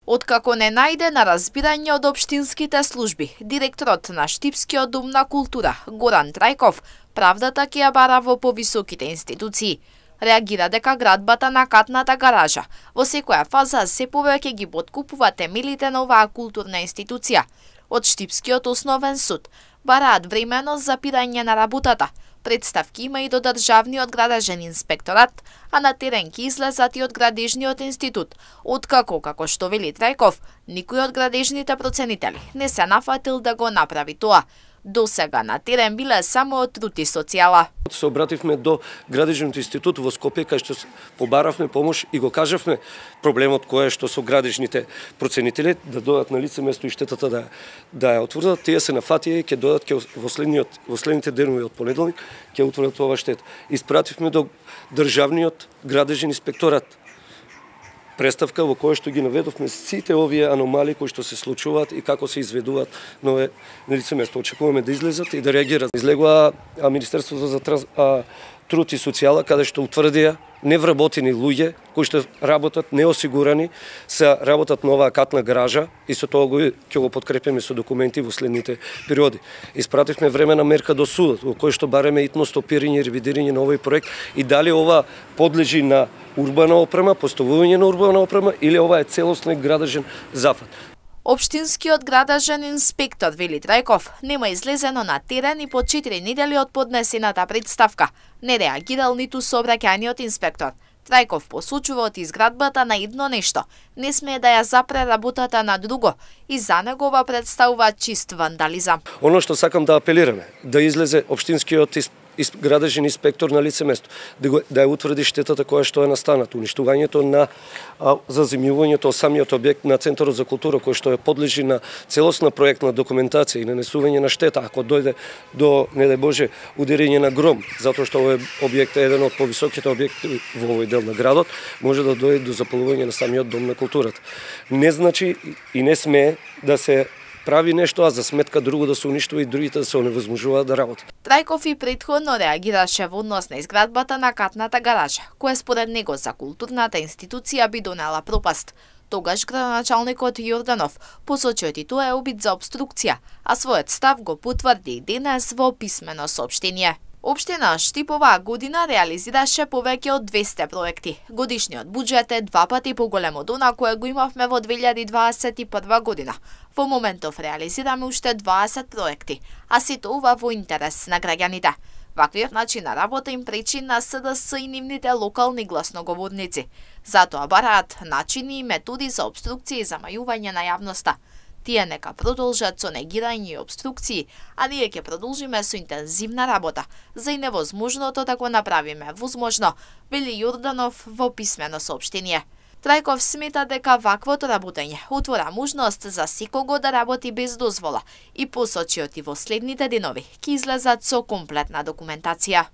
Откако не најде на разбирање од општинските служби, директорот на Штипскиот дом на култура, Горан Трајков, правдата ќе ја бара во повисоките институции. Реагира дека градбата на катната гаража во секоја фаза се повеќе ги поткупува темелите на оваа културна институција. Од Штипскиот основен суд бараат временно запирање на работата. Представки има и до Државниот градежен инспекторат, а на терен ќе излезат и од Градежниот институт, откако, како што вели Трајков, никој од градежните проценители не се нафатил да го направи тоа. До сега на терен биле само труд и социјала. Се обративме до Градежниот институт во Скопје, кај што побаравме помош и го кажавме проблемот кој е што со градежните проценители да додат на лице место и штетата да ја утврдат. Тие се нафатија и ќе додат во следните денови од понеделник ќе утврдат ова штета. Испративме до Државниот градежен инспекторат представка во која што ги наведовме сите овие аномалии кои што се случуваат и како се изведуваат на лице место. Очекуваме да излезат и да реагираат. Излегува Министерството за труд и социјала, каде што утврдија невработени луѓе кои што работат неосигурани, се работат на оваа катна гаража и со тоа ќе го подкрепиме со документи во следните периоди. Испративме времена мерка до судот, во кој што бареме итно стопирање и ревидирање на овој проект и дали ова подлежи на урбана опрема, поставување на урбана опрема или ова е целосен градежен зафат. Општинскиот градежен инспектор вели Трајков нема излезено на терен и по 4 недели од поднесената представка. Не реагирал ниту сообраќајниот инспектор. Трајков посочува од изградбата на едно нешто. Не смее да ја запре работата на друго и за негова представува чист вандализам. Оно што сакам да апелираме, да излезе општинскиот градежен инспектор на лице место, да ја утврди штетата која што е настаната, уништувањето на заземјувањето самиот објект на Центарот за култура кој што е подлежи на целосна проектна документација и нанесување на штета ако дојде до не дај Боже ударење на гром, затоа што овој објект е еден од повисоките објекти во овој дел на градот, може да дојде до запалување на самиот дом на културата. Не значи и не смее да се прави нешто, а за сметка друго да се уништува и другите да се оневозможуваат да работат. Трајков и претходно реагираше во однос на изградбата на катната гаража, која според него за културната институција би донела пропаст. Тогаш градоначалникот Јорданов посочи и тоа е обид за обструкција, а својот став го потврди и денес во писмено соопштение. Општина Штип оваа година реализираше повеќе од 200 проекти. Годишниот буџет е 2 пати поголем од она кое го имавме во 2021 година. Во моментов реализираме уште 20 проекти, а сето ова во интерес на граѓаните. Ваквиот начин на работа им пречи на СДС и нивните локални гласноговорници. Затоа бараат начини и методи за обструкција и замајување на јавноста. Тие нека продолжат со негирање и обструкции, а ние ќе продолжиме со интензивна работа за и невозможното да го направиме возможно, вели Јорданов во писмено соопштение. Трајков смета дека ваквото работење отвора можност за секого да работи без дозвола и посочи во следните денови ќе излезат со комплетна документација.